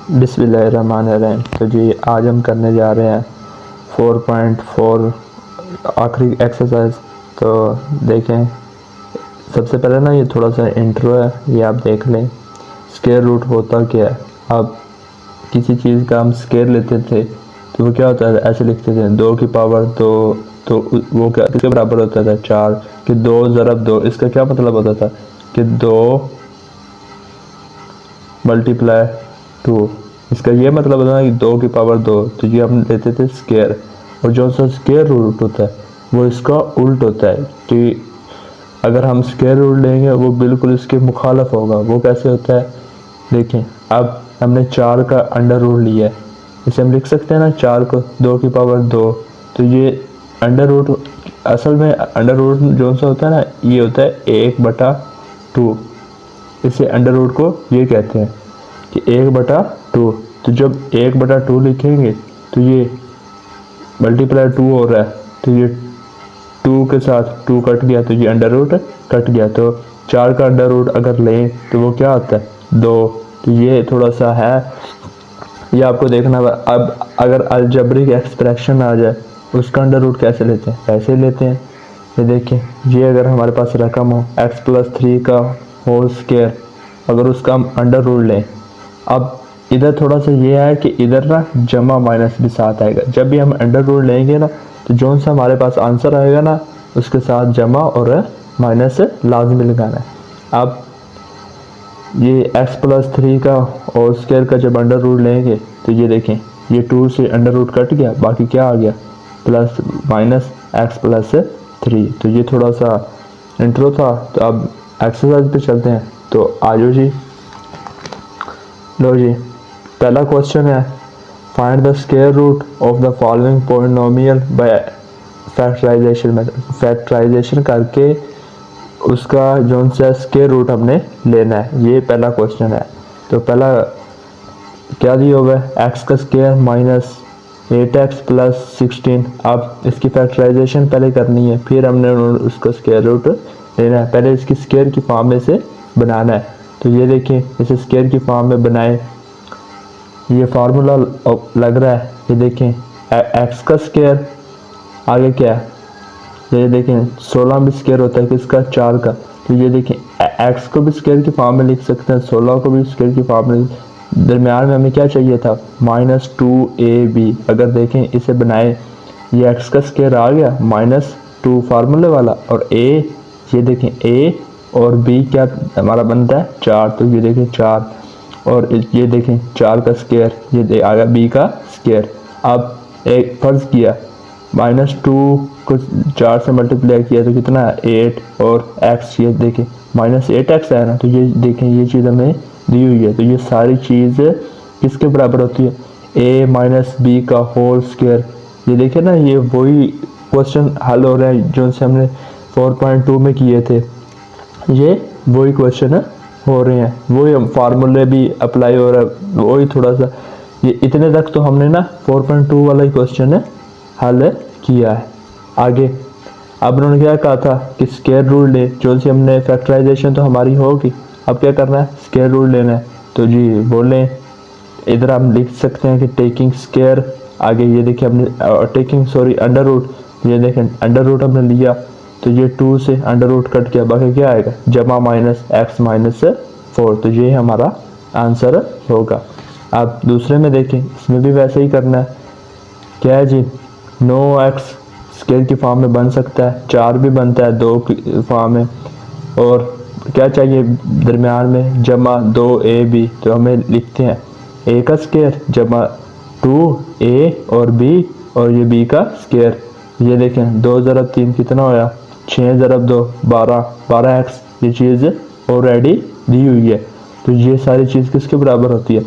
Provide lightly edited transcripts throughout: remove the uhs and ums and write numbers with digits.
बिस्मिल्लाहिर्रहमानिर्रहीम। तो जी आज हम करने जा रहे हैं 4.4 आखिरी एक्सरसाइज। तो देखें, सबसे पहले ना ये थोड़ा सा इंट्रो है, ये आप देख लें। स्क्वायर रूट होता क्या है। अब किसी चीज़ का हम स्क्वायर लेते थे तो वो क्या होता है, ऐसे लिखते थे 2 की पावर 2। तो वो क्या किसके बराबर होता था, 4 कि 2 ज़रब 2। इसका क्या मतलब होता था कि 2 मल्टीप्लाई 2। इसका ये मतलब होता है कि 2 की पावर 2। तो ये हम लेते थे स्क्वायर, और जो सा स्क्वायर रूट होता है वो इसका उल्ट होता है कि अगर हम स्क्वायर रूट लेंगे वो बिल्कुल इसके मुखालफ होगा। वो कैसे होता है, देखें। अब हमने 4 का अंडर रूट लिया है, इसे हम लिख सकते हैं ना 4 को 2 की पावर 2। तो ये अंडर रूट, असल में अंडर रूट जो सा होता है ना, ये होता है 1/2। इसे अंडर रूट को ये कहते हैं कि 1/2। तो जब 1/2 लिखेंगे तो ये मल्टीप्लाई 2 हो रहा है, तो ये 2 के साथ 2 कट गया, तो ये अंडर रूट कट गया। तो 4 का अंडर रूट अगर लें तो वो क्या आता है, 2। तो ये थोड़ा सा है, ये आपको देखना है। अब अगर अलजेब्रिक एक्सप्रेशन आ जाए उसका अंडर रूट कैसे लेते हैं, ऐसे लेते हैं। ये देखें, ये अगर हमारे पास रकम हो x+3 का होल स्क्वायर, अगर उसका हम अंडर रूट लें। अब इधर थोड़ा सा ये है कि इधर ना जमा माइनस भी साथ आएगा। जब भी हम अंडर रूट लेंगे ना, तो जो सा हमारे पास आंसर आएगा ना, उसके साथ जमा और माइनस लाजमी लगाना है। अब ये x+3 का होल स्क्वायर का जब अंडर रूट लेंगे तो ये देखें, ये 2 से अंडर रूट कट गया, बाकी क्या आ गया, प्लस माइनस x+3। तो ये थोड़ा सा इंट्रो था। तो अब एक्सरसाइज पे चलते हैं। तो आजो जी, लो जी, पहला क्वेश्चन है, find the square root of the following polynomial by factorization method. Factorization करके उसका जो सा स्क्वायर रूट हमने लेना है, ये पहला क्वेश्चन है। तो पहला क्या दिया हुआ है, एक्स का स्क्वायर माइनस 8x प्लस 16। अब इसकी फैक्टराइजेशन पहले करनी है, फिर हमने उसका स्क्वायर रूट लेना है। पहले इसकी स्क्वायर की फॉर्म में से बनाना है। तो ये देखिए, इसे स्क्वायर की फॉर्म में बनाए, ये फार्मूला लग रहा है। ये देखें, एक्स का स्क्वायर आगे क्या है, ये देखें 16 भी स्क्वायर होता है किसका, 4 का। तो ये देखें, एक्स को भी स्क्वायर की फॉर्म में लिख सकते हैं, 16 को भी स्क्वायर की फॉर्म में। दरमियान में हमें क्या चाहिए था, -2ab। अगर देखें इसे बनाए, ये एक्स का स्क्वायर आ गया -2 फार्मूले वाला, और a, ये देखें a और b क्या हमारा बनता है, 4। तो ये देखें 4, और ये देखें 4 का स्क्वायर, ये आ गया b का स्क्वायर। अब एक फर्ज किया, -2 को 4 से मल्टीप्लाई किया तो कितना है, 8, और x, ये देखें -8x है ना। तो ये देखें, ये चीज़ हमें दी हुई है। तो ये सारी चीज़ किसके बराबर होती है, a माइनस बी का होल स्क्वायर। ये देखें ना, ये वही क्वेश्चन हल हो रहे हैं जो से हमने 4.2 में किए थे। ये वही क्वेश्चन हो रहे हैं, वही फार्मूले भी अप्लाई हो रहा है, वही थोड़ा सा। ये इतने तक तो हमने ना 4.2 वाला ही क्वेश्चन हल किया है। आगे अब उन्होंने क्या कहा था कि स्क्वायर रूट ले, जो सी हमने फैक्टराइजेशन तो हमारी होगी। अब क्या करना है, स्क्वायर रूट लेना है। तो जी बोलें, इधर हम लिख सकते हैं कि टेकिंग स्क्वायर, आगे ये देखिए हमने टेकिंग अंडर रूट। ये देखें अंडर रूट हमने लिया, तो ये 2 से अंडर रूट कट गया, बाकी क्या आएगा, जमा माइनस x-4। तो ये हमारा आंसर होगा। अब दूसरे में देखें, इसमें भी वैसे ही करना है। क्या है जी, 9x स्क्वायर की फॉर्म में बन सकता है, 4 भी बनता है 2 की फॉर्म में, और क्या चाहिए दरमियान में, जमा 2ab। तो हमें लिखते हैं a का स्क्वायर जमा 2a और b, और ये b का स्क्वायर। ये देखें 2 ज़रब 3 कितना होया, 6 ज़रब 2 12, 12x। ये चीज़ ऑलरेडी दी हुई है। तो ये सारी चीज़ किसके बराबर होती है,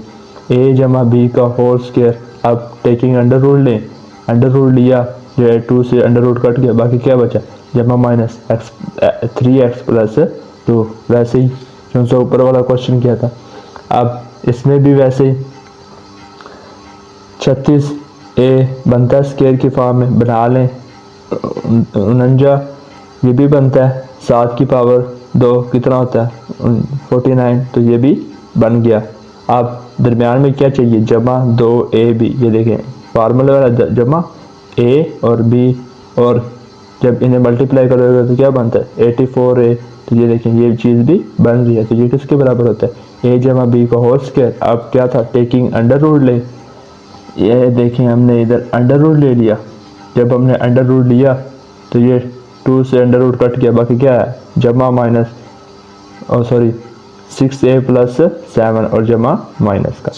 a जमा b का होल स्क्वायर। अब टेकिंग अंडर रूट लें, अंडर रूट लिया, जो है 2 से अंडर रूट कट गया, बाकी क्या बचा, जमा माइनस 3x प्लस 2। वैसे ही जो सा ऊपर वाला क्वेश्चन किया था। अब इसमें भी वैसे ही 36a बनता है स्क्वायर की फॉर्म में, बना लें। 49 ये भी बनता है, 7 की पावर 2 कितना होता है, 49। तो ये भी बन गया। अब दरमियान में क्या चाहिए, जमा 2ab। ये देखें फार्मूले वाला जमा a और b, और जब इन्हें मल्टीप्लाई करोगे तो क्या बनता है 84a। तो ये देखें ये चीज़ भी बन रही है। तो ये किसके बराबर होता है a जमा b का होल स्क्वायर। अब क्या था टेकिंग अंडर रूट ले, ये देखें हमने इधर अंडर रूट ले लिया। जब हमने अंडर रूट लिया तो ये 2 से अंडर रूट कट गया, बाकी क्या है जमा माइनस, और सॉरी 6a प्लस 7 और जमा माइनस का।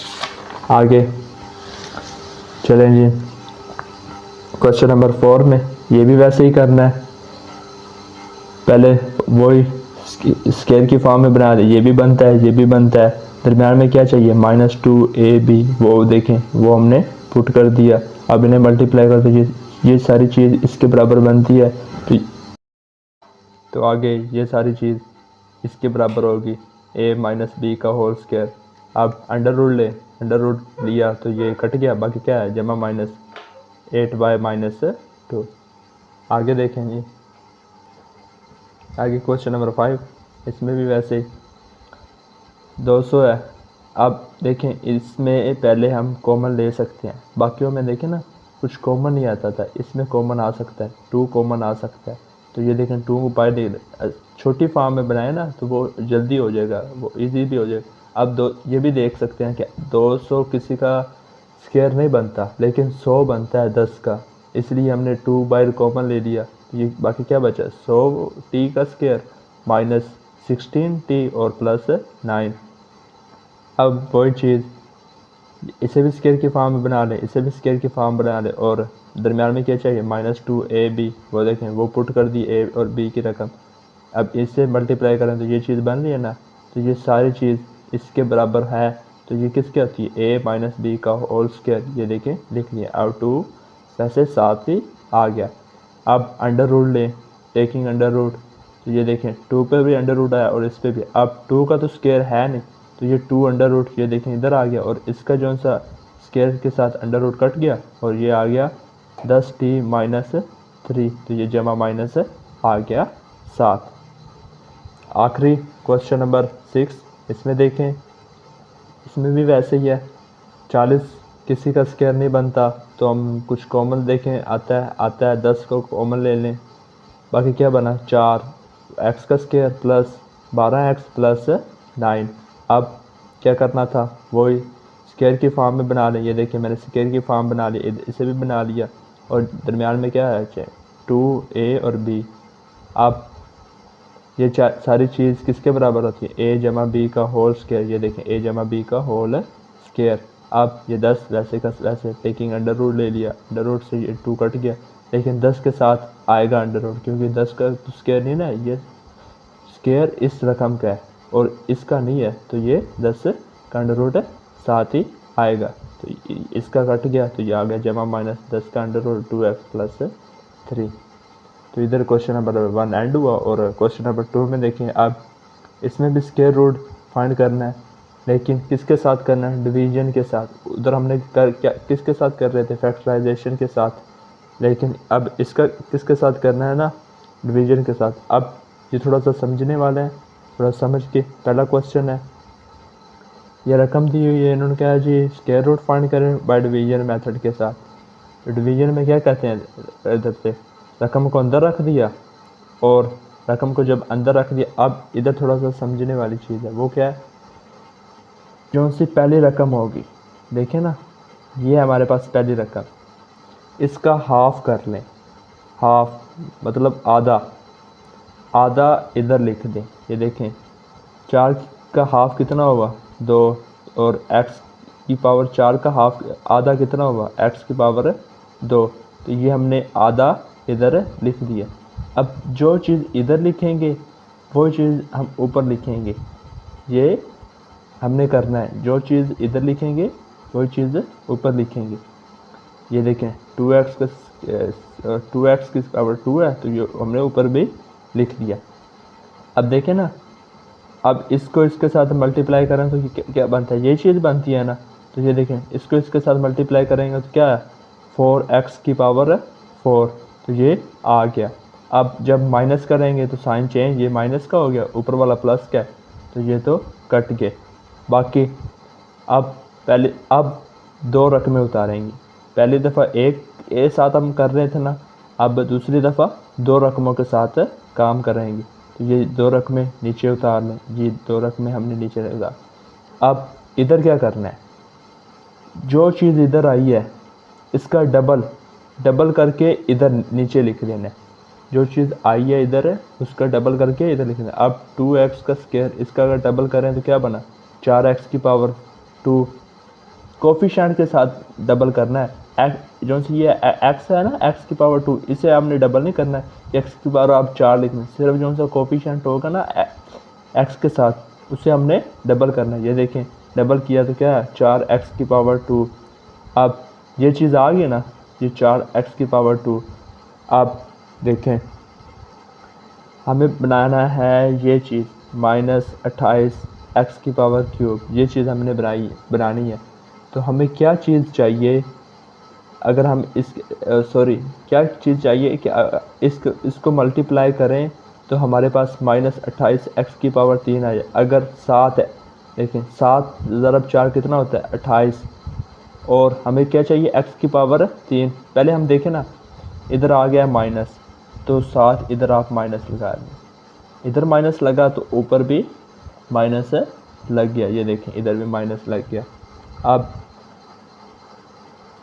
आगे चलें जी क्वेश्चन नंबर 4 में ये भी वैसे ही करना है। पहले वही स्केयर की फॉर्म में बना दे, ये भी बनता है ये भी बनता है। दरम्यान में क्या चाहिए -2ab, वो देखें वो हमने पुट कर दिया। अब इन्हें मल्टीप्लाई कर दीजिए, ये सारी चीज़ इसके बराबर बनती है। तो आगे ये सारी चीज़ इसके बराबर होगी a माइनस बी का होल स्क्वायर। अब अंडर रूट ले, अंडर रूट लिया तो ये कट गया, बाकी क्या है जमा माइनस 8y माइनस 2। आगे देखेंगे आगे क्वेश्चन नंबर 5, इसमें भी वैसे ही 200 है। अब देखें इसमें पहले हम कॉमन ले सकते हैं, बाकियों में देखें ना कुछ कॉमन नहीं आता था, इसमें कॉमन आ सकता है, 2 कॉमन आ सकता है। तो ये देखें 2 को बाय छोटी फॉर्म में बनाए ना तो वो जल्दी हो जाएगा, वो इजी भी हो जाएगा। अब ये भी देख सकते हैं कि 200 किसी का स्क्वायर नहीं बनता, लेकिन 100 बनता है 10 का, इसलिए हमने 2 बाय कॉमन ले लिया। ये बाकी क्या बचा 100t का स्क्वायर माइनस 16t और प्लस 9। अब वही चीज़ इसे भी स्क्वायर की फॉर्म में बना लें, इसे भी स्क्वायर की फॉर्म बना लें, और दरम्यान में क्या चाहिए -2ab। वो देखें वो पुट कर दी a और b की रकम। अब इससे मल्टीप्लाई करें तो ये चीज़ बन रही है ना, तो ये सारी चीज़ इसके बराबर है। तो ये किसकी आती है a माइनस बी का होल स्क्वायर। ये देखें लिख लिया। अब 2 वैसे 7 ही आ गया। अब अंडर रूट लें, टेकिंग अंडर रूट, तो ये देखें 2 पे भी अंडर रूट आया और इस पे भी। अब 2 का तो स्क्वायर है नहीं, तो ये 2 अंडर रूट ये देखें इधर आ गया, और इसका जो सा स्क्वायर के साथ अंडर रूट कट गया और ये आ गया 10t माइनस 3। तो ये जमा माइनस आ गया 7। आखिरी क्वेश्चन नंबर 6, इसमें देखें इसमें भी वैसे ही है। 40 किसी का स्क्वायर नहीं बनता, तो हम कुछ कॉमन देखें आता है 10 को कॉमन ले लें, बाकी क्या बना 4 x का स्क्वायर प्लस 12x प्लस 9। अब क्या करना था वही स्क्वायर की फॉर्म में बना लें। ये देखिए मैंने स्क्वायर की फॉर्म बना ली, इसे भी बना लिया, और दरमियान में क्या है 2a और b। अब ये सारी चीज़ किसके बराबर होती है a जमा b का होल स्क्वायर। ये देखें a जमा b का होल स्क्वायर। अब ये 10 वैसे का वैसे टेकिंग अंडर रूट ले लिया, अंडर रूट से ये 2 कट गया, लेकिन 10 के साथ आएगा अंडर रूट, क्योंकि 10 का तो स्क्वायर नहीं ना, ये स्क्वायर इस रकम का है और इसका नहीं है, तो ये 10 का अंडर रूट साथ ही आएगा। तो इसका कट गया तो ये आ गया जमा माइनस 10 का अंडर रूट 2x प्लस 3। तो इधर क्वेश्चन नंबर 1 एंड हुआ। और क्वेश्चन नंबर 2 में देखें अब इसमें भी स्क्वायर रूट फाइंड करना है, लेकिन किसके साथ करना है डिवीजन के साथ। उधर हमने क्या किसके साथ कर रहे थे फैक्टराइजेशन के साथ, लेकिन अब इसका किसके साथ करना है ना डिवीजन के साथ। अब ये थोड़ा सा समझने वाला है, थोड़ा समझ के। पहला क्वेश्चन है ये रकम दी हुई है, इन्होंने कहा जी स्क्वायर रूट फाइंड करें बाय डिवीजन मेथड के साथ। तो डिवीजन में क्या कहते हैं इधर से रकम को अंदर रख दिया, और रकम को जब अंदर रख दिया अब इधर थोड़ा सा समझने वाली चीज़ है, वो क्या है जो सी पहली रकम होगी, देखें ना ये हमारे पास पहली रकम, इसका हाफ कर लें, हाफ मतलब आधा, आधा इधर लिख दें। ये देखें 4 का हाफ कितना होगा 2, और x की पावर 4 का हाफ आधा कितना होगा x की पावर 2। तो ये हमने आधा इधर लिख दिया। अब जो चीज़ इधर लिखेंगे वो चीज़ हम ऊपर लिखेंगे, ये हमने करना है। जो चीज़ इधर लिखेंगे वही चीज़ ऊपर लिखेंगे। ये देखें 2x की पावर 2 है, तो ये हमने ऊपर भी लिख दिया। अब देखें ना, अब इसको इसके साथ मल्टीप्लाई करें तो क्या बनता है, ये चीज़ बनती है ना। तो ये देखें इसको इसके साथ मल्टीप्लाई करेंगे तो क्या है 4x की पावर 4, तो ये आ गया। अब जब माइनस करेंगे तो साइन चेंज, ये माइनस का हो गया, ऊपर वाला प्लस का है, तो ये तो कट गए। बाकी अब पहले अब दो रकमें उतारेंगे। पहली दफ़ा एक साथ हम कर रहे थे ना, अब दूसरी दफ़ा दो रकमों के साथ काम करेंगे। तो ये दो रकमें नीचे उतार लें, ये दो रकमें हमने नीचे उतार। अब इधर क्या करना है, जो चीज़ इधर आई है इसका डबल करके इधर नीचे लिख देना है। जो चीज़ आई है इधर है उसका डबल करके इधर लिख देना। अब 2x का स्क्वायर, इसका अगर डबल करें तो क्या बना, 4x की पावर 2। कोफिशिएंट के साथ डबल करना है। जो सी ये x है ना, x की पावर 2, इसे आपने डबल नहीं करना है, x की पावर आप 4 लिखना है। सिर्फ जो सा कोफिशिएंट होगा ना x के साथ, उसे हमने डबल करना है। ये देखें डबल किया तो क्या है, 4x की पावर 2। अब ये चीज़ आ गई ना, ये 4x की पावर 2। अब देखें हमें बनाना है ये चीज़ -28x की पावर क्यूब। ये चीज़ हमने बनानी है। तो हमें क्या चीज़ चाहिए, अगर हम क्या चीज़ चाहिए कि इसको मल्टीप्लाई करें तो हमारे पास -28x की पावर 3 आ जाए। अगर 7 है, देखें 7 ज़रब 4 कितना होता है, 28। और हमें क्या चाहिए, x की पावर 3। पहले हम देखें ना, इधर आ गया माइनस, तो 7 इधर आप माइनस लगा दें। इधर माइनस लगा तो ऊपर भी माइनस लग गया। ये देखें इधर भी माइनस लग गया। अब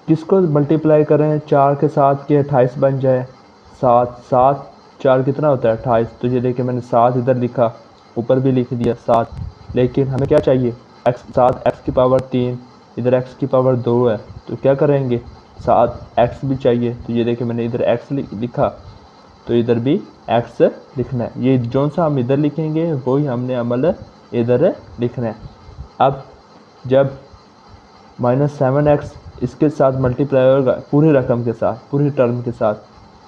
किसको मल्टीप्लाई करें, 4 के साथ के 28 बन जाए। 7 4 कितना होता है, 28। तो ये देखिए मैंने 7 इधर लिखा, ऊपर भी लिख दिया 7। लेकिन हमें क्या चाहिए, 7x की पावर 3, इधर x की पावर 2 है। तो क्या करेंगे, 7x भी चाहिए। तो ये देखिए मैंने इधर x लिखा, तो इधर भी x लिखना है। ये जो सा हम इधर लिखेंगे वही हमने अमल इधर लिखना है। अब जब -7x इसके साथ मल्टीप्लाई होगा पूरी रकम के साथ, पूरी टर्म के साथ,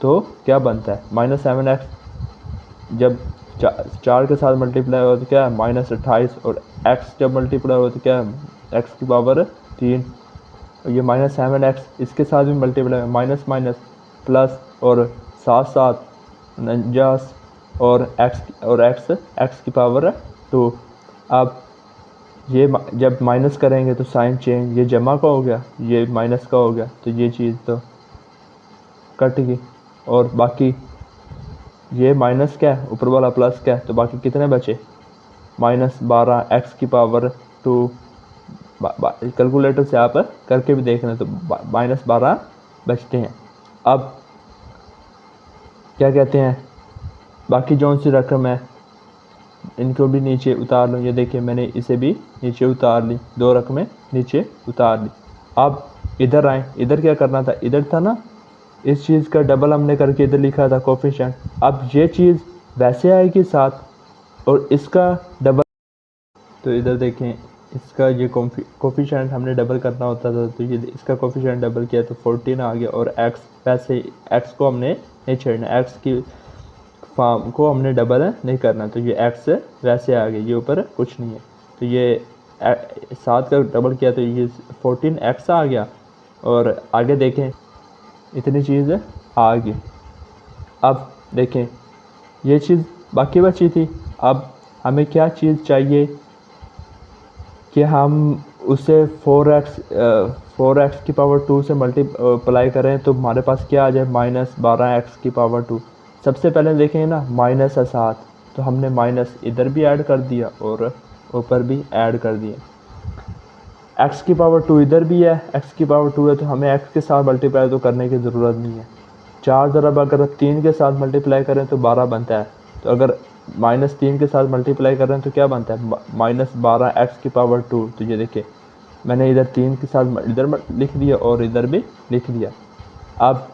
तो क्या बनता है, -7x जब 4 के साथ मल्टीप्लाई होगा तो क्या है, -28। और x जब मल्टीप्लाई होगा तो क्या है, x की पावर 3। और ये -7x इसके साथ भी मल्टीप्लाई, माइनस माइनस प्लस, और 7 49 और x की पावर 2। अब ये जब माइनस करेंगे तो साइन चेंज, ये जमा का हो गया, ये माइनस का हो गया, तो ये चीज़ तो कट गई। और बाकी ये माइनस क्या है, ऊपर वाला प्लस क्या है, तो बाकी कितने बचे, -12x की पावर 2। कैलकुलेटर से आप करके भी देख रहे हैं तो -12 बचते हैं। अब क्या कहते हैं, बाकी जो सी रकम है इनको भी नीचे उतार लो। ये देखिए मैंने इसे भी नीचे उतार ली, दो रकमें नीचे उतार ली। अब इधर आए, इधर क्या करना था, इधर था ना, इस चीज़ का डबल हमने करके इधर लिखा था कोफिशिएंट। अब ये चीज़ वैसे आएगी साथ, और इसका डबल, तो इधर देखें इसका ये कोफिशिएंट हमने डबल करना होता था, तो ये इसका कोफिशिएंट डबल किया तो 14 आ गया। और x, वैसे x को हमने नहीं छेड़ना, x की फॉर्म को हमने डबल नहीं करना, तो ये x वैसे आ गया, ये ऊपर कुछ नहीं है। तो ये 7 का डबल किया तो ये 14x आ गया। और आगे देखें इतनी चीज़ आ गई। अब देखें ये चीज़ बाकी बची थी। अब हमें क्या चीज़ चाहिए कि हम उसे 4x की पावर 2 से मल्टीप्लाई करें तो हमारे पास क्या आ जाए, -12x की पावर 2। सबसे पहले देखें ना, माइनस है 7, तो हमने माइनस इधर भी ऐड कर दिया और ऊपर भी ऐड कर दिया। x की पावर 2 इधर भी है, x की पावर 2 है, तो हमें x के साथ मल्टीप्लाई तो करने की ज़रूरत नहीं है। 4 ज़रब अगर 3 के साथ मल्टीप्लाई करें तो 12 बनता है। तो अगर -3 के साथ मल्टीप्लाई कर रहे हैं तो क्या बनता है, -12x की पावर 2। तो ये देखिए मैंने इधर 3 के साथ इधर लिख दिया और इधर भी लिख दिया। अब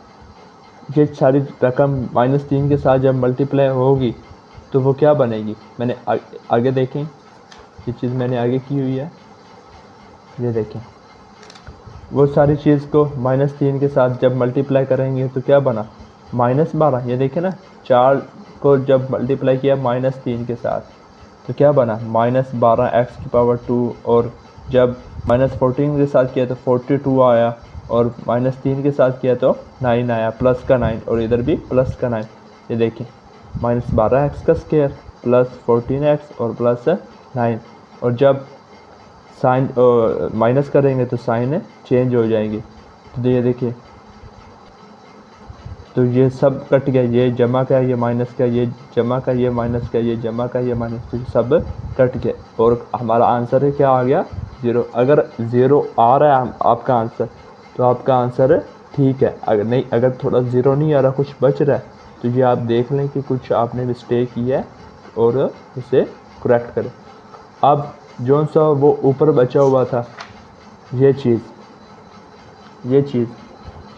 ये सारी रकम -3 के साथ जब मल्टीप्लाई होगी तो वो क्या बनेगी, मैंने आगे देखें, ये चीज़ मैंने आगे की हुई है। ये देखें वो सारी चीज़ को -3 के साथ जब मल्टीप्लाई करेंगे तो क्या बना, -12। ये देखें ना, 4 को जब मल्टीप्लाई किया -3 के साथ तो क्या बना, -12x की पावर 2। और जब -14 के साथ किया तो 42 आया, और -3 के साथ किया तो 9 आया, प्लस का 9, और इधर भी प्लस का 9। ये देखें -12x का स्क्वायर प्लस 14x और प्लस 9। और जब साइन माइनस करेंगे तो साइन चेंज हो जाएंगे। तो ये देखिए, तो ये सब कट गया, ये जमा का ये माइनस का, ये जमा का ये माइनस का, ये जमा का ये माइनस, तो सब कट गए और हमारा आंसर क्या आ गया 0। अगर 0 आ रहा है आपका आंसर तो आपका आंसर ठीक है। अगर नहीं, अगर थोड़ा 0 नहीं आ रहा, कुछ बच रहा है, तो ये आप देख लें कि कुछ आपने मिस्टेक की है और उसे करेक्ट करें। अब जो सा वो ऊपर बचा हुआ था ये चीज़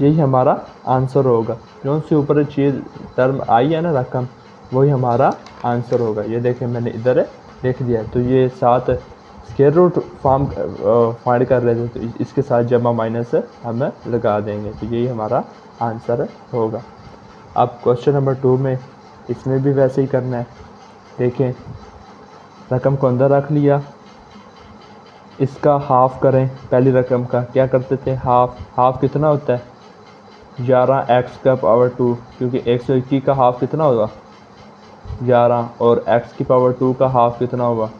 यही हमारा आंसर होगा। जो से ऊपर चीज़ टर्म आई है ना, रकम, वही हमारा आंसर होगा। ये देखें मैंने इधर लिख दिया। तो ये 7 स्क्वायर रूट फॉर्म फाइंड कर रहे थे, तो इसके साथ जमा माइनस हम लगा देंगे, तो यही हमारा आंसर होगा। अब क्वेश्चन नंबर 2 में इसमें भी वैसे ही करना है। देखें, रकम को अंदर रख लिया, इसका हाफ करें। पहली रकम का क्या करते थे, हाफ कितना होता है 11x का पावर 2, क्योंकि 121 का हाफ कितना होगा 11, और x की पावर 2 का हाफ कितना होगा,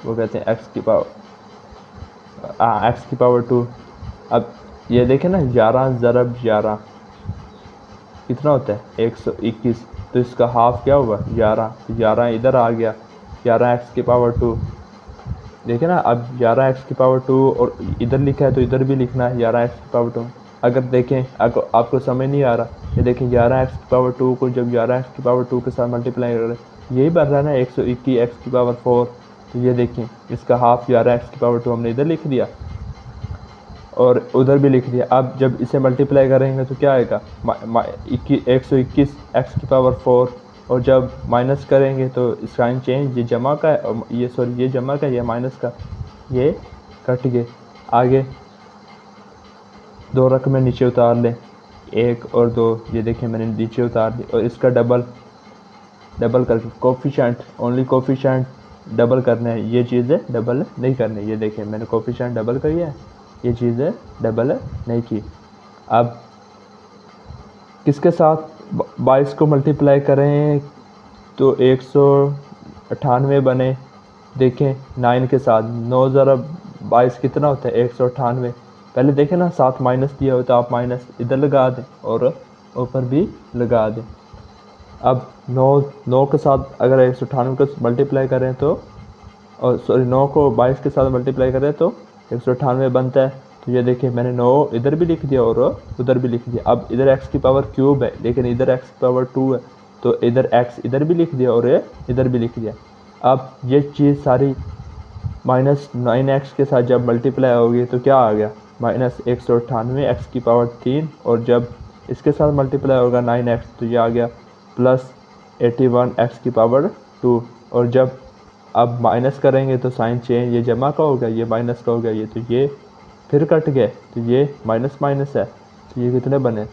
वो कहते हैं x की पावर 2। अब ये देखें ना, 11 ज़रब 11 कितना होता है 121, तो इसका हाफ क्या होगा 11, तो 11 इधर आ गया, 11x की पावर 2। देखें ना, अब 11x की पावर 2 और इधर लिखा है तो इधर भी लिखना है 11x की पावर 2। अगर देखें आपको समझ नहीं आ रहा, ये देखें 11x की पावर 2 को जब 11x की पावर 2 के साथ मल्टीप्लाई कर रहे हैं, यही बन रहा है ना 121 x की पावर 4। तो ये देखें, इसका हाफ 11x की पावर 2 हमने इधर लिख दिया और उधर भी लिख दिया। अब जब इसे मल्टीप्लाई करेंगे तो क्या आएगा 121 x की पावर 4, और जब माइनस करेंगे तो साइन चेंज, ये जमा का है, ये जमा का, ये माइनस का, ये कट गए। आगे 2 रकमें नीचे उतार लें, 1 और 2, ये देखें मैंने नीचे उतार दी, और इसका डबल करके कोफिशिएंट, ओनली कोफिशिएंट डबल करना है, ये चीज़ें डबल नहीं करनी। ये देखें मैंने कोफिशिएंट डबल करी है, ये चीज़ें डबल नहीं की। अब किसके साथ 22 को मल्टीप्लाई करें तो 198 बने। देखें 9 के साथ, 9 ज़रब 22 कितना होता है 198। पहले देखें ना, 7 माइनस दिया हो तो आप माइनस इधर लगा दें और ऊपर भी लगा दें। अब 9 के साथ अगर 198 को मल्टीप्लाई करें तो, और सॉरी 9 को 22 के साथ मल्टीप्लाई करें तो 198 बनता है। तो ये देखिए मैंने 9 इधर भी लिख दिया और उधर भी लिख दिया। अब इधर x की पावर क्यूब है, लेकिन इधर x की पावर 2 है, तो इधर x इधर भी लिख दिया और इधर भी लिख दिया। अब ये चीज़ सारी माइनस 9x के साथ जब मल्टीप्लाई होगी तो क्या आ गया माइनस 198 x की पावर 3, और जब इसके साथ मल्टीप्लाई होगा 9x तो ये आ गया प्लस 81 x की पावर 2। और जब अब माइनस करेंगे तो साइन चेंज, ये जमा का हो गया, ये माइनस का हो गया, ये तो ये फिर कट गए, तो ये माइनस माइनस है, तो ये कितने बने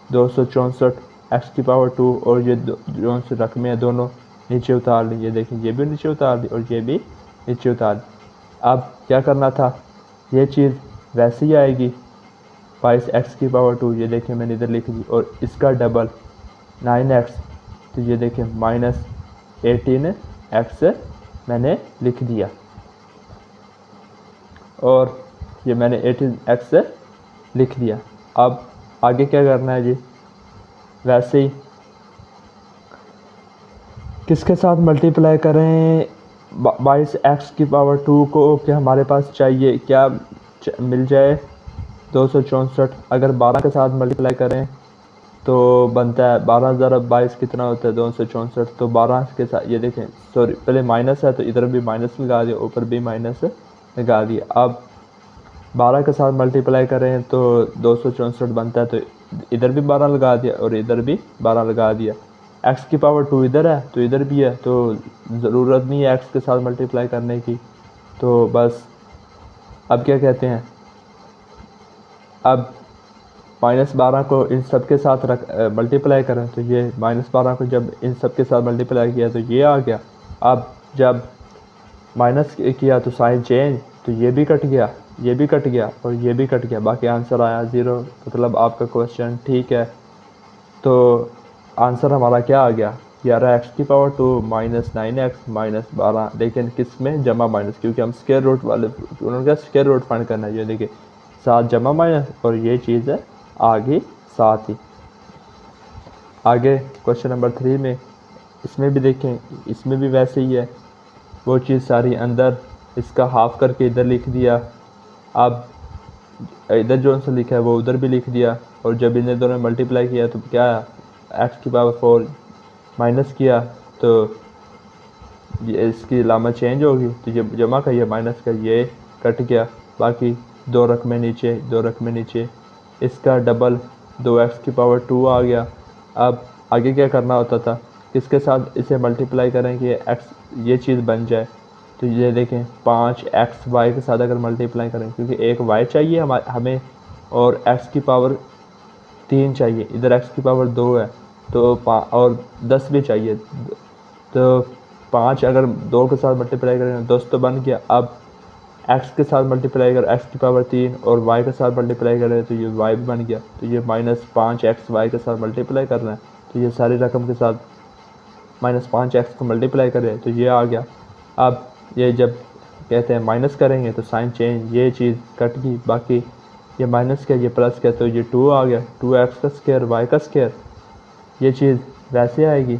264 x की पावर 2, और ये जो से रकमें हैं दोनों नीचे उतार ली। ये देखिए ये भी नीचे उतार दी और ये भी नीचे उतार दी। अब क्या करना था, ये चीज़ वैसे ही आएगी 22x की पावर 2, ये देखिए मैंने इधर लिख दी, और इसका डबल 9x, तो ये देखिए माइनस 18x मैंने लिख दिया, और ये मैंने 18x लिख दिया। अब आगे क्या करना है जी, वैसे ही किसके साथ मल्टीप्लाई करें 22x की पावर 2 को, क्या हमारे पास चाहिए, क्या मिल जाए 264। अगर 12 के साथ मल्टीप्लाई करें तो बनता है 12 ज़रब 22 कितना होता है 264, तो 12 के साथ ये देखें, सॉरी पहले माइनस है तो इधर भी माइनस लगा दिया, ऊपर भी माइनस लगा दिया। अब 12 के साथ मल्टीप्लाई करें तो 264 बनता है, तो इधर भी 12 लगा दिया और इधर भी 12 लगा दिया। x की पावर 2 इधर है तो इधर भी है, तो ज़रूरत नहीं है x के साथ मल्टीप्लाई करने की। तो बस अब क्या कहते हैं, अब -12 को इन सब के साथ मल्टीप्लाई करें तो ये -12 को जब इन सब के साथ मल्टीप्लाई किया तो ये आ गया। अब जब माइनस किया तो साइन चेंज, तो ये भी कट गया, ये भी कट गया और ये भी कट गया, बाकी आंसर आया 0। मतलब आपका क्वेश्चन ठीक है, तो आंसर हमारा क्या आ गया 11 एक्स की पावर 2 माइनस 9x माइनस 12, लेकिन किस में जमा माइनस, क्योंकि हम स्क्वायर रूट वाले उन्होंने कहा स्क्वायर रूट फाइंड करना है। ये देखिए 7 जमा माइनस और ये चीज़ है आगे 7 ही। आगे क्वेश्चन नंबर 3 में इसमें भी देखें, इसमें भी वैसे ही है, वो चीज़ सारी अंदर, इसका हाफ करके इधर लिख दिया। अब इधर जो सा लिखा है वो उधर भी लिख दिया, और जब इन्हें दोनों मल्टीप्लाई किया तो क्या एक्स की पावर 4 माइनस किया तो ये इसकी लामा चेंज होगी, तो ये जमा का ये माइनस का ये कट गया, बाकी 2 रकमें नीचे 2 रकमें नीचे, इसका डबल 2x की पावर 2 आ गया। अब आगे क्या करना होता था, किसके साथ इसे मल्टीप्लाई करें कि एक्स ये चीज़ बन जाए, तो ये देखें 5x y के साथ अगर मल्टीप्लाई करें, क्योंकि एक y चाहिए हमें और x की पावर 3 चाहिए, इधर x की पावर 2 है तो और 10 भी चाहिए, तो 5 अगर 2 के साथ मल्टीप्लाई करें 10 तो बन गया। अब x के साथ मल्टीप्लाई कर x की पावर 3 और y के साथ मल्टीप्लाई करें तो ये y भी बन गया, तो ये -5x y के साथ मल्टीप्लाई करना है, तो ये सारी रकम के साथ -5x को मल्टीप्लाई करें तो ये आ गया। अब ये जब कहते हैं माइनस करेंगे तो साइन चेंज, ये चीज़ कट गई, बाकी ये माइनस क्या ये प्लस क्या, तो ये 2 आ गया, 2x का स्क्वायर y का स्क्वायर, ये चीज़ वैसे आएगी,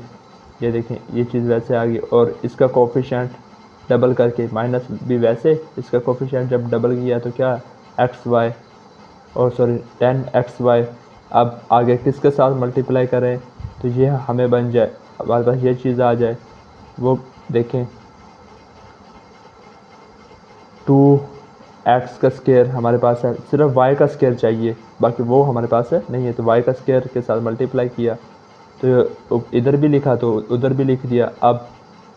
ये देखें ये चीज़ वैसे आ गई, और इसका कोफिशिएंट डबल करके माइनस भी वैसे, इसका कोफिशिएंट जब डबल किया तो क्या एक्स वाई और सॉरी 10xy। अब आगे किसके साथ मल्टीप्लाई करें तो ये हमें बन जाए, हमारे पास ये चीज़ आ जाए, वो देखें 2x का स्क्वायर हमारे पास है, सिर्फ y का स्क्वायर चाहिए, बाकी वो हमारे पास है नहीं है, तो y का स्क्वायर के साथ मल्टीप्लाई किया तो इधर भी लिखा तो उधर भी लिख दिया। अब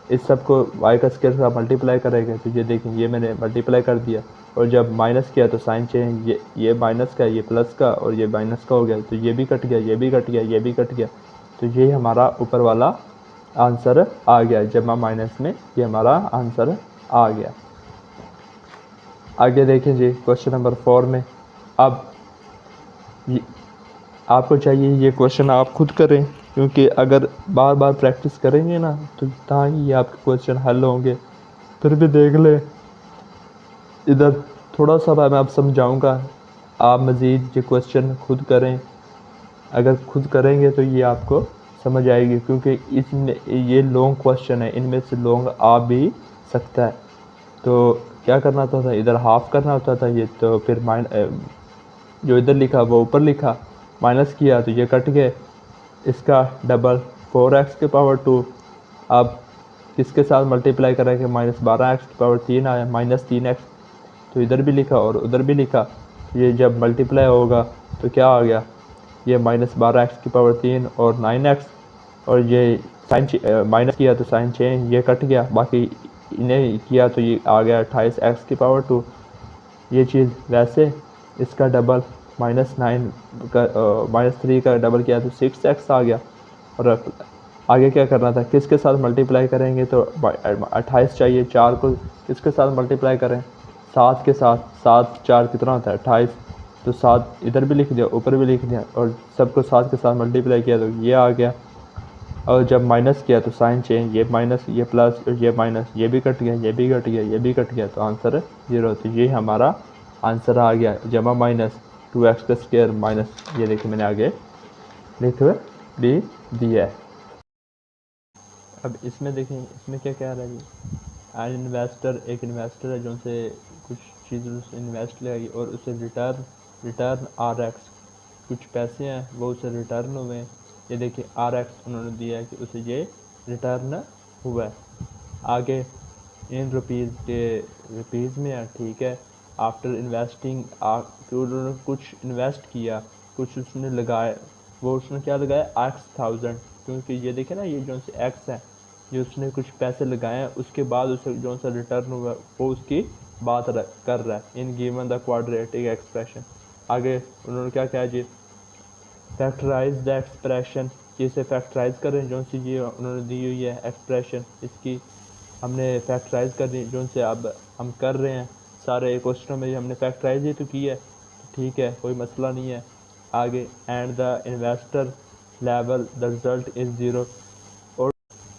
इस सब को y का स्क्वायर के साथ मल्टीप्लाई करेंगे तो ये देखें ये मैंने मल्टीप्लाई कर दिया, और जब माइनस किया तो साइन चेंज, ये माइनस का ये प्लस का और ये माइनस का हो गया, तो ये भी कट गया, ये भी कट गया, ये भी कट गया, तो ये हमारा ऊपर वाला आंसर आ गया, जमा माइनस में ये हमारा आंसर आ गया। आगे देखें जी क्वेश्चन नंबर 4 में, अब आपको चाहिए ये क्वेश्चन आप खुद करें, क्योंकि अगर बार बार प्रैक्टिस करेंगे ना तो ही आपके क्वेश्चन हल होंगे। फिर भी देख ले, इधर थोड़ा सा मैं अब समझाऊंगा, आप मज़ीद ये क्वेश्चन खुद करें, अगर खुद करेंगे तो ये आपको समझ आएगी, क्योंकि इसमें ये लॉन्ग क्वेश्चन है, इनमें से लॉन्ग आ भी सकता है। तो क्या करना होता था, इधर हाफ करना होता था ये, तो फिर जो इधर लिखा वो ऊपर लिखा, माइनस किया तो ये कट गए, इसका डबल 4x की पावर 2, अब किसके साथ मल्टीप्लाई करेंगे -12x की पावर 3 आया, -3x, तो इधर भी लिखा और उधर भी लिखा, ये जब मल्टीप्लाई होगा तो क्या आ गया, ये -12x की पावर 3 और 9x, और ये साइन माइनस किया तो साइन चेंज, ये कट गया, बाकी इन्हें किया तो ये आ गया 28x की पावर 2, ये चीज़ वैसे, इसका डबल -9 का -3 का डबल किया तो 6x आ गया। और आगे क्या करना था, किसके साथ मल्टीप्लाई करेंगे तो 28 चाहिए, 4 को किसके साथ मल्टीप्लाई करें 7 के साथ, 7 4 कितना होता है 28, तो 7 इधर भी लिख दिया ऊपर भी लिख दिया, और सबको 7 के साथ मल्टीप्लाई किया तो ये आ गया, और जब माइनस किया तो साइन चेंज, ये माइनस ये प्लस ये माइनस, ये भी कट गया, ये भी कट गया, ये भी कट गया, तो आंसर 0, तो ये हमारा आंसर आ गया, जमा माइनस 2x का स्क्वायर माइनस, ये देखिए मैंने आगे लिख भी दिया है। अब इसमें देखें, इसमें क्या कह रहा है जी, एन इन्वेस्टर, एक इन्वेस्टर है जो से कुछ चीज़ इन्वेस्ट लगाई और उसे रिटर्न RX, कुछ पैसे हैं वो उसे रिटर्न हुए, ये देखिए RX उन्होंने दिया है कि उसे ये रिटर्न हुआ है। आगे इन रुपीज़ में है, ठीक है, आफ्टर इन्वेस्टिंग, उन्होंने कुछ इन्वेस्ट किया, कुछ उसने लगाया, वो उसने क्या लगाया X1000, क्योंकि ये देखे ना ये जो से X है, ये उसने कुछ पैसे लगाए हैं, उसके बाद उसे जो सा रिटर्न हुआ वो उसकी बात कर रहा है, in given the quadratic expression. आगे उन्होंने क्या कहा जी, फैक्टराइज द एक्सप्रेशन, इसे फैक्टराइज करें जो सी ये उन्होंने दी हुई है एक्सप्रेशन, इसकी हमने फैक्टराइज कर दी, जो से अब हम कर रहे हैं सारे क्वेश्चनों में हमने फैक्टराइज ही तो की है, ठीक है कोई मसला नहीं है। आगे and the investor level the result is 0, और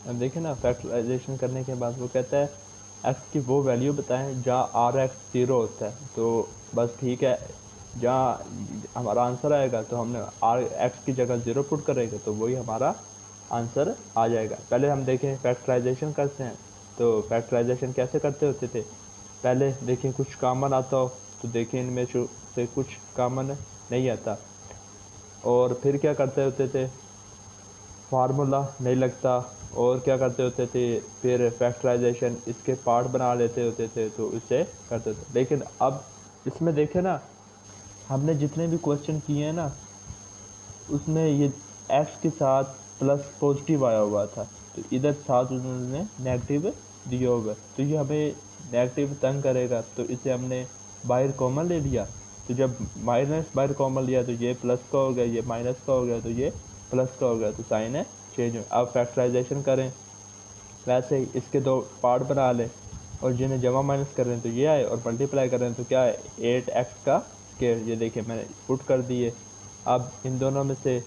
अब देखिए ना, फैक्टराइजेशन करने के बाद वो कहता है एक्स की वो वैल्यू बताएं जहाँ आर एक्स ज़ीरो होता है। तो बस ठीक है, जहाँ हमारा आंसर आएगा तो हमने आर एक्स की जगह ज़ीरो पुट करेंगे तो वही हमारा आंसर आ जाएगा। पहले हम देखें फैक्टराइजेशन करते हैं, तो फैक्टराइजेशन कैसे करते होते थे। पहले देखें कुछ कॉमन आता हो तो देखें इनमें से कुछ कॉमन नहीं आता, और फिर क्या करते होते थे, फार्मूला नहीं लगता, और क्या करते होते थे, फिर फैक्टराइजेशन इसके पार्ट बना लेते होते थे तो इससे करते थे। लेकिन अब इसमें देखें ना, हमने जितने भी क्वेश्चन किए हैं ना, उसमें ये एक्स के साथ प्लस पॉजिटिव आया हुआ था, तो इधर साथ उन्होंने नेगेटिव दिया हुआ है, तो ये हमें नेगेटिव तंग करेगा, तो इसे हमने बाहर कॉमन ले लिया। तो जब माइनस बाहर कॉमन लिया तो ये प्लस का हो गया, ये माइनस का हो गया, तो ये प्लस का हो गया, तो साइन है चेंज हो। अब फैक्टराइजेशन करें, वैसे ही इसके दो पार्ट बना लें, और जिन्हें जमा माइनस कर रहे हैं तो ये आए, और मल्टीप्लाई कर रहे हैं तो क्या है, 8x का स्क्वायर। ये देखिए मैंने पुट कर दिए। अब इन दोनों में से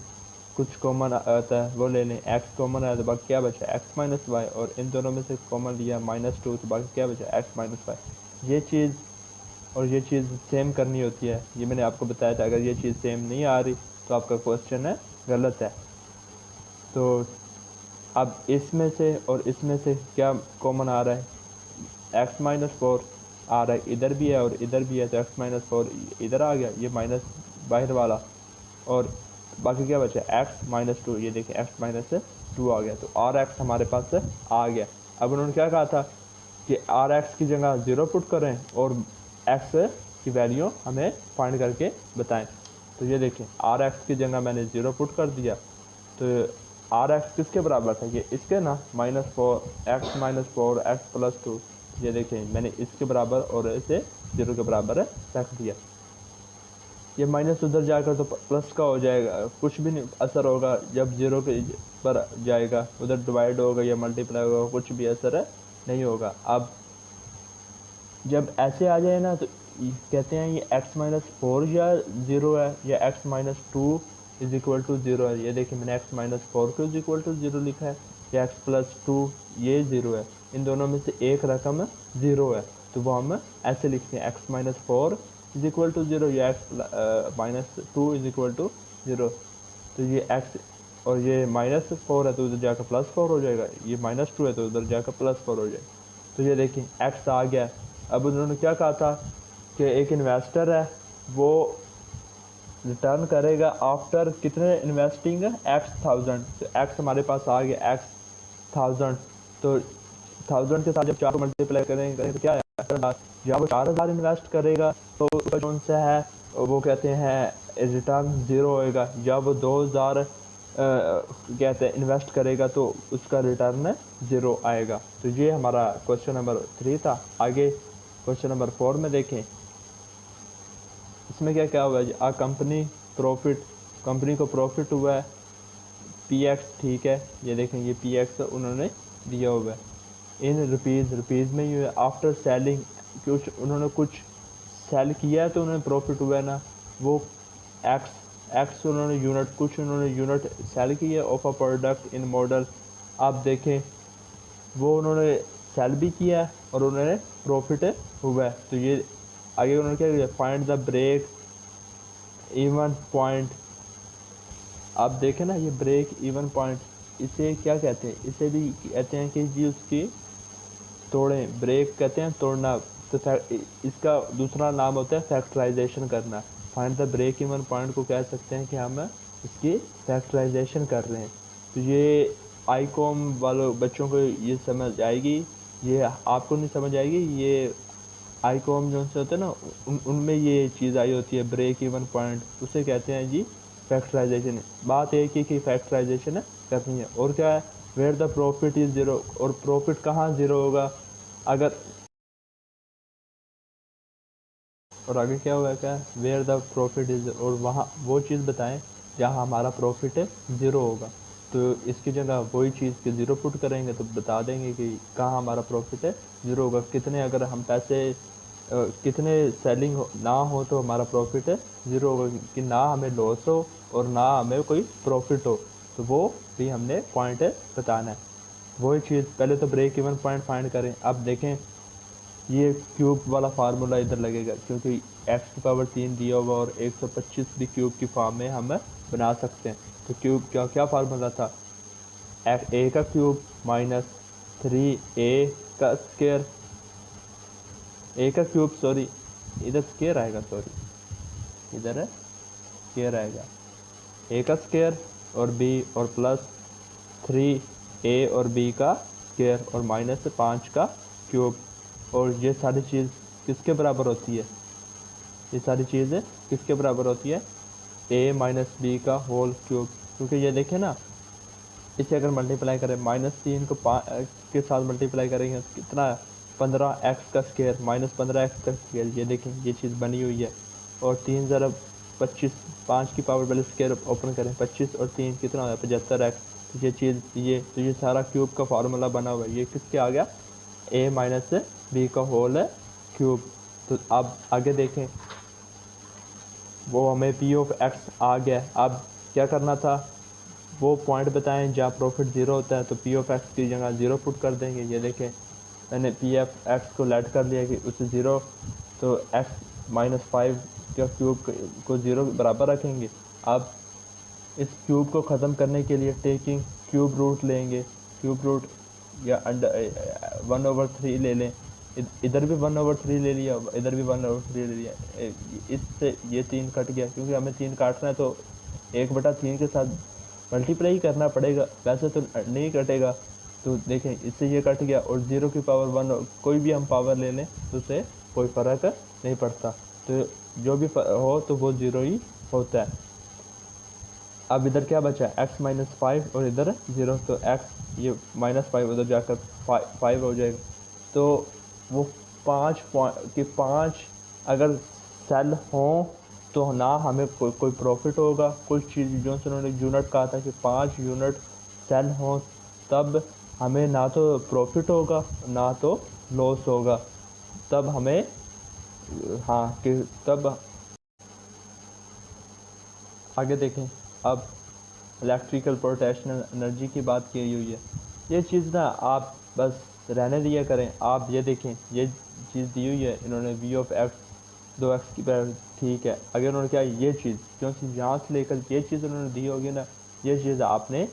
कुछ कॉमन आता है वो ले लें, x कॉमन आया तो बाकी क्या बचा, x माइनस वाई, और इन दोनों में से कॉमन लिया -2 तो बाकी क्या बचा, x माइनस वाई। ये चीज़ और ये चीज़ सेम करनी होती है, ये मैंने आपको बताया था। अगर ये चीज़ सेम नहीं आ रही तो आपका क्वेश्चन है गलत है। तो अब इसमें से और इसमें से क्या कॉमन आ रहा है, एक्स माइनस फोर आ रहा है, इधर भी है और इधर भी है, तो एक्स माइनस फोर इधर आ गया, ये माइनस बाहर वाला, और बाकी क्या बचा, एक्स माइनस टू। ये देखिए एक्स माइनस टू आ गया, तो आर एक्स हमारे पास आ गया। अब उन्होंने क्या कहा था कि आर एक्स की जगह ज़ीरो पुट करें और एक्स की वैल्यू हमें फाइंड करके बताएं। तो ये देखें आर एक्स की जगह मैंने ज़ीरो पुट कर दिया, तो आर एक्स किसके बराबर था, ये इसके ना, -4 x minus four x plus two. ये देखें मैंने इसके बराबर और इसे ज़ीरो के बराबर रख दिया। ये माइनस उधर जाकर तो प्लस का हो जाएगा, कुछ भी नहीं असर होगा। जब ज़ीरो के पर जाएगा उधर डिवाइड होगा या मल्टीप्लाई होगा, कुछ भी असर नहीं होगा। अब जब ऐसे आ जाए ना तो कहते हैं ये x माइनस फोर या ज़ीरो है, या x minus two is equal to zero है। ये देखिए मैंने x माइनस फोर को इज इक्वल टू ज़ीरो लिखा है, या x प्लस टू ये ज़ीरो है। इन दोनों में से एक रकम ज़ीरो है, तो वो हम ऐसे लिखते हैं x minus four is equal to zero, या x minus two is equal to zero. तो ये x और ये माइनस फोर है तो उधर जाकर प्लस फोर हो जाएगा, ये माइनस टू है तो उधर जाकर प्लस फोर हो जाएगा। तो ये देखिए x आ गया। अब उन्होंने क्या कहा था कि एक इन्वेस्टर है, वो रिटर्न करेगा आफ्टर कितने इन्वेस्टिंग x थाउजेंड। तो x हमारे पास आ गया x थाउजेंड, तो थाउजेंड के साथ जब 4 को मल्टीप्लाई करेंगे तो क्या है, जब वो 4000 इन्वेस्ट करेगा तो उसका कौन सा है, वो कहते हैं रिटर्न ज़ीरो होएगा। जब वो 2000 कहते हैं इन्वेस्ट करेगा तो उसका रिटर्न ज़ीरो आएगा। तो ये हमारा क्वेश्चन नंबर 3 था। आगे क्वेश्चन नंबर 4 में देखें, इसमें क्या क्या हुआ है, आ कंपनी प्रॉफिट, कंपनी को प्रॉफिट हुआ है px, ठीक है। ये देखें ये px उन्होंने दिया हुआ है इन रुपीज़, रुपीज़ में ही हुआ। आफ्टर सेलिंग कुछ उन्होंने कुछ सेल किया है तो उन्हें प्रॉफिट हुआ है ना, वो एक्स उन्होंने यूनिट, कुछ उन्होंने यूनिट सेल किया of a product in model. आप देखें वो उन्होंने सेल भी किया है और उन्होंने प्रॉफिट हुआ है। तो ये आगे उन्होंने क्या किया, find the break even point. आप देखें ना ये ब्रेक इवन पॉइंट, इसे क्या कहते हैं, इसे भी कहते हैं कि जी उसकी तोड़ें, ब्रेक कहते हैं तोड़ना। तो इसका दूसरा नाम होता है फैक्टराइजेशन करना। Find the break even point को कह सकते हैं कि हम इसकी फैक्टराइजेशन कर रहे हैं। तो ये आईकॉम वालों बच्चों को ये समझ आएगी, ये आपको नहीं समझ आएगी। ये आईकॉम जो से होते हैं ना, उनमें ये चीज़ आई होती है ब्रेक इवन पॉइंट, उसे कहते हैं जी फैक्टराइजेशन। बात एक ही कि फैक्टराइजेशन करनी है, और क्या है, where the profit is zero. और प्रॉफिट कहाँ ज़ीरो होगा, अगर, और आगे क्या होगा, क्या वेयर द प्रॉफिट इज़, और वहाँ वो चीज़ बताएं जहाँ हमारा प्रॉफिट ज़ीरो होगा। तो इसकी जगह वही चीज़ के ज़ीरो पुट करेंगे तो बता देंगे कि कहाँ हमारा प्रॉफिट ज़ीरो होगा, कितने अगर हम पैसे कितने सेलिंग ना हो तो हमारा प्रॉफिट ज़ीरो होगा, कि ना हमें लॉस हो और ना हमें कोई प्रॉफिट हो, तो वो भी हमने पॉइंट बताना है। वही चीज़, पहले तो ब्रेक इवन पॉइंट फाइंड करें। अब देखें ये क्यूब वाला फार्मूला इधर लगेगा, क्योंकि एक्स की पावर 3 दिया होगा और 125 भी क्यूब की फॉर्म में हम बना सकते हैं। तो क्यूब क्या क्या फार्मूला था, ए का क्यूब माइनस 3a का स्केयर, ए का क्यूब सॉरी इधर स्केयर आएगा, सॉरी इधर है स्केयर आएगा, ए का स्केयर और बी और प्लस 3a और b का स्केयर और माइनस 5 का क्यूब। और ये सारी चीज़ किसके बराबर होती है, ये सारी चीज़ें किसके बराबर होती है, a माइनस बी का होल क्यूब। क्योंकि ये देखें ना, इसे अगर मल्टीप्लाई करें -3 को 5 के साथ मल्टीप्लाई करेंगे तो कितना है, 15x का स्केयर माइनस 15x का स्केयर। ये देखें ये चीज़ बनी हुई है। और 3 ज़रा 25, 5 की पावर वाले स्केयर ओपन करें, 25 और 3 कितना हो गया 75x। तो ये चीज़ ये सारा क्यूब का फार्मूला बना हुआ है। ये किसके आ गया, a माइनस बी का होल क्यूब। तो अब आगे देखें, वो हमें पी ऑफ एक्स आ गया। अब क्या करना था, वो पॉइंट बताएं जहाँ प्रॉफिट ज़ीरो होता है, तो पी ऑफ एक्स की जगह ज़ीरो पुट कर देंगे। ये देखें मैंने पी एफ एक्स को लेट कर लिया कि उसे ज़ीरो, तो एक्स माइनस 5 का क्यूब को ज़ीरो बराबर रखेंगे। अब इस क्यूब को ख़त्म करने के लिए टेकिंग क्यूब रूट लेंगे, क्यूब रूट या अंडर 1/3 ले लें। इधर भी 1/3 ले लिया, इधर भी 1/3 ले लिया। इससे ये 3 कट गया, क्योंकि हमें 3 काटना है तो 1/3 के साथ मल्टीप्लाई करना पड़ेगा, वैसे तो नहीं कटेगा। तो देखें इससे ये कट गया और 0 की पावर 1 कोई भी हम पावर ले लें तो उससे कोई फ़र्क नहीं पड़ता। तो जो भी हो तो वो 0 ही होता है। अब इधर क्या बचा, x माइनस 5 और इधर 0, तो x ये -5 उधर जाकर 5 हो जाएगा। तो वो 5 अगर सेल हों तो ना हमें कोई प्रॉफिट होगा। कुछ चीज़ जो से उन्होंने यूनिट कहा था कि 5 यूनिट सेल हों तब हमें ना तो प्रॉफिट होगा ना तो लॉस होगा, तब हमें हाँ कि तब आगे देखें। अब इलेक्ट्रिकल पोटेंशियल एनर्जी की बात की हुई है। ये चीज़ ना आप बस रहने दिया करें। आप ये देखें ये चीज़ दी हुई है इन्होंने, वी ऑफ एक्स 2x की पावर, ठीक है। अगर उन्होंने क्या ये चीज़ क्योंकि यहाँ से लेकर ये चीज़ उन्होंने दी होगी ना, ये चीज़ आपने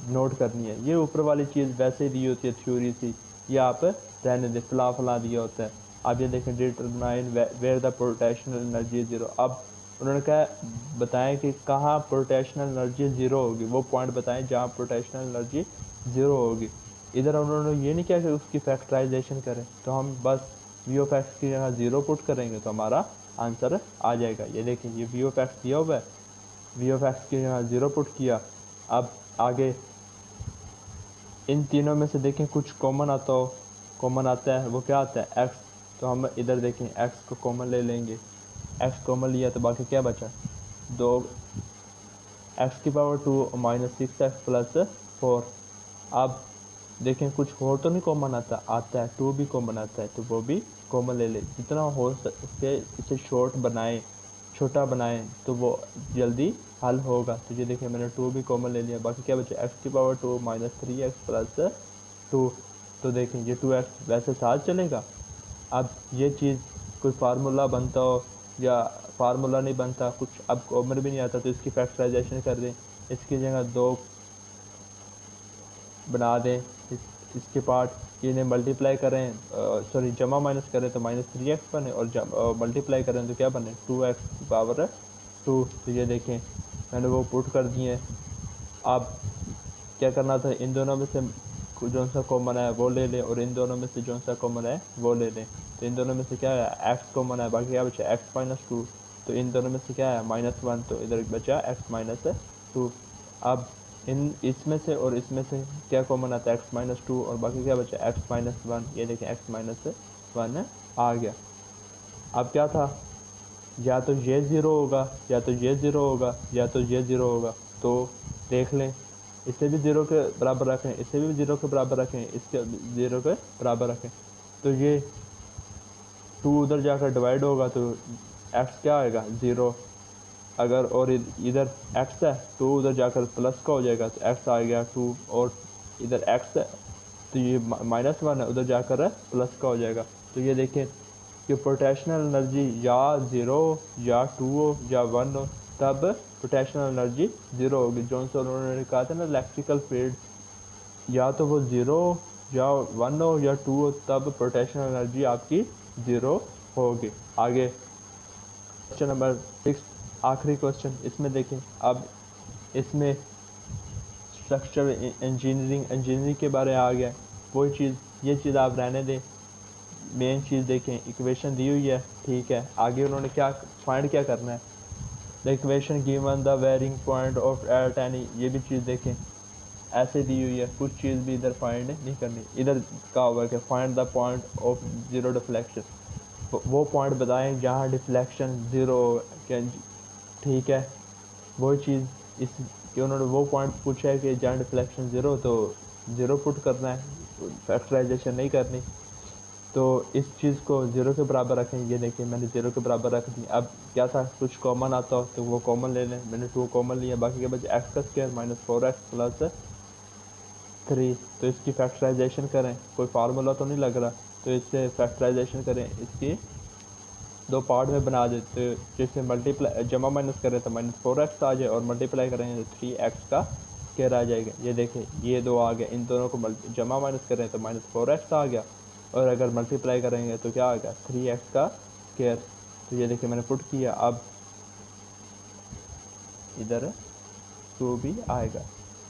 नोट करनी है। ये ऊपर वाली चीज़ वैसे ही दी होती है थ्योरी सी, ये आप रहने दें, फला दिया होता है। आप ये देखें determine where the potential energy zero. अब उन्होंने क्या बताएं कि कहाँ पोटेंशियल एनर्जी ज़ीरो होगी, वो पॉइंट बताएं जहाँ पोटेंशियल एनर्जी ज़ीरो होगी। इधर उन्होंने ये नहीं किया कि उसकी फैक्टराइजेशन करें, तो हम बस वी ऑफ एक्स की जगह ज़ीरो पुट करेंगे तो हमारा आंसर आ जाएगा। ये देखें ये वी ऑफ एक्स दिया हुआ है, वी ऑफ एक्स की जगह ज़ीरो पुट किया। अब आगे इन तीनों में से देखें कुछ कॉमन आता हो, कॉमन आता है वो क्या आता है एक्स। तो हम इधर देखें एक्स को कॉमन ले लेंगे, एक्स कॉमन लिया तो बाकी क्या बचा, 2x की पावर 2 माइनस 6x प्लस 4। अब देखें कुछ और तो नहीं कॉमन आता है 2 भी कॉमन आता है, तो वो भी कॉमन ले ले। जितना हो सके इसे शॉर्ट बनाएं, छोटा बनाएं तो वो जल्दी हल होगा। तो ये देखिए मैंने 2 भी कॉमन ले लिया, बाकी क्या बचा x की पावर 2 माइनस 3x प्लस 2। तो देखें ये 2x वैसे साथ चलेगा। अब ये चीज़ कोई फार्मूला बनता हो या फार्मूला नहीं बनता, कुछ अब कॉमन भी नहीं आता, तो इसकी फैक्टराइजेशन कर दें, इसकी जगह 2 बना दें। इसके पार्ट इन्हें मल्टीप्लाई करें, सॉरी जमा माइनस करें तो -3x बने, और मल्टीप्लाई करें तो क्या बने 2x की पावर 2। तो ये देखें मैंने वो पुट कर दिए। अब क्या करना था, इन दोनों में से जो सा कॉमन है वो ले लें और इन दोनों में से जो सा कॉमन है वो ले लें। तो इन दोनों में से क्या है x कॉमन है, बाकी क्या बचा x माइनस 2। तो इन दोनों में से क्या है -1, तो इधर बचा x माइनस 2। अब इन इसमें से और इसमें से क्या कॉमन आता है x माइनस 2 और बाकी क्या बचा x माइनस 1। ये देखें x माइनस 1 आ गया। अब क्या था, या तो ये ज़ीरो होगा या तो ये ज़ीरो होगा या तो ये ज़ीरो होगा। तो देख लें, इसे भी ज़ीरो के बराबर रखें, इसे भी ज़ीरो के बराबर रखें, इसके ज़ीरो के बराबर रखें। तो ये 2 उधर जाकर डिवाइड होगा तो x क्या आएगा 0। अगर और इधर x है 2 उधर जाकर प्लस का हो जाएगा तो x आ गया 2 और इधर x है तो ये -1 है, उधर जाकर प्लस का हो जाएगा। तो ये देखें कि पोटेंशियल एनर्जी या 0 या 2 हो या 1 हो तब पोटेंशियल एनर्जी 0 होगी। जो सा उन्होंने कहा था ना इलेक्ट्रिकल फील्ड या तो वो 0 या 1 हो या 2 हो तब पोटेंशियल एनर्जी आपकी 0 होगी। आगे क्वेश्चन नंबर 6 आखिरी क्वेश्चन इसमें देखें। अब इसमें स्ट्रक्चर इंजीनियरिंग के बारे में आ गया। वही चीज़ ये चीज़ आप रहने दें, मेन चीज़ देखें। इक्वेशन दी हुई है, ठीक है। आगे उन्होंने क्या फाइंड क्या करना है, the equation given the varying point of at any, ये भी चीज़ देखें ऐसे दी हुई है। कुछ चीज़ भी इधर फाइंड नहीं करनी। इधर कहा हुआ है कि find the point of zero deflection, वो पॉइंट बताएं जहाँ डिफ्लेक्शन 0 ठीक है। वही चीज़ इस कि उन्होंने वो पॉइंट पूछा है कि जहाँ डिफ्लेक्शन 0 तो 0 पुट करना है, फैक्टराइजेशन नहीं करनी। तो इस चीज़ को 0 के बराबर रखें। ये देखिए मैंने 0 के बराबर रख दी। अब क्या था, कुछ कॉमन आता हो तो वो कॉमन ले लें। मैंने 2 कॉमन लिया, बाकी के बचे एक्स का स्क्वायर -4x प्लस 3। तो इसकी फैक्टराइजेशन करें, कोई फार्मूला तो नहीं लग रहा, तो इससे फैक्टराइजेशन करें। इसकी दो पार्ट में बना देते, जिससे मल्टीप्लाई जमा माइनस करें तो -4x आ जाए और मल्टीप्लाई करेंगे तो 3x का स्क्वायर आ जाएगा। ये देखें ये दो आ गया, इन दोनों को जमा माइनस करें तो -4x आ गया और अगर मल्टीप्लाई करेंगे तो क्या आ गया 3x का स्क्वायर। तो ये देखिए मैंने पुट किया, अब इधर 2 भी आएगा।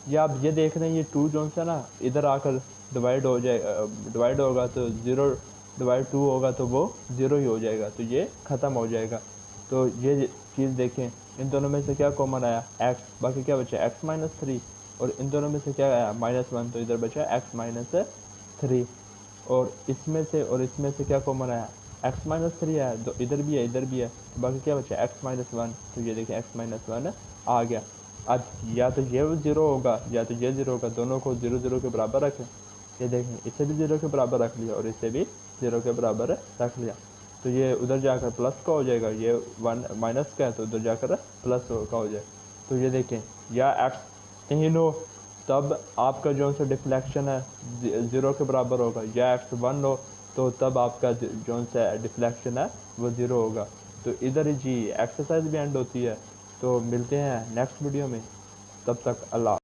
या आप ये देख रहे हैं ये 2 जो है ना इधर आकर डिवाइड हो जाएगा, डिवाइड होगा तो 0 डिवाइड 2 होगा तो वो 0 ही हो जाएगा, तो ये ख़त्म हो जाएगा। तो ये चीज़ देखें, इन दोनों में से क्या कॉमन आया x, बाकी क्या बचा x-3, और इन दोनों में से क्या आया -1, तो इधर बचा x-3, और इसमें से और इसमें से क्या कॉमन आया x-3 आया, तो इधर भी है इधर भी है, तो बाकी क्या बचा x-1। तो ये देखिए x-1 आ गया। अब या तो ये 0 होगा या तो ये 0 होगा, दोनों को 0 0 के बराबर रखें। ये देखें इसे भी 0 के बराबर रख लिया और इसे भी 0 के बराबर रख लिया, तो ये उधर जाकर प्लस का हो जाएगा। ये 1 माइनस का है तो उधर जाकर प्लस का हो जाए। तो ये देखें या x नहीं हो तब आपका जो सा डिफ्लेक्शन है 0 के बराबर होगा, या x1 हो तो तब आपका जो सा डिफ्लेक्शन है वो 0 होगा। तो इधर ही जी एक्सरसाइज भी एंड होती है। तो मिलते हैं नेक्स्ट वीडियो में, तब तक अल्लाह।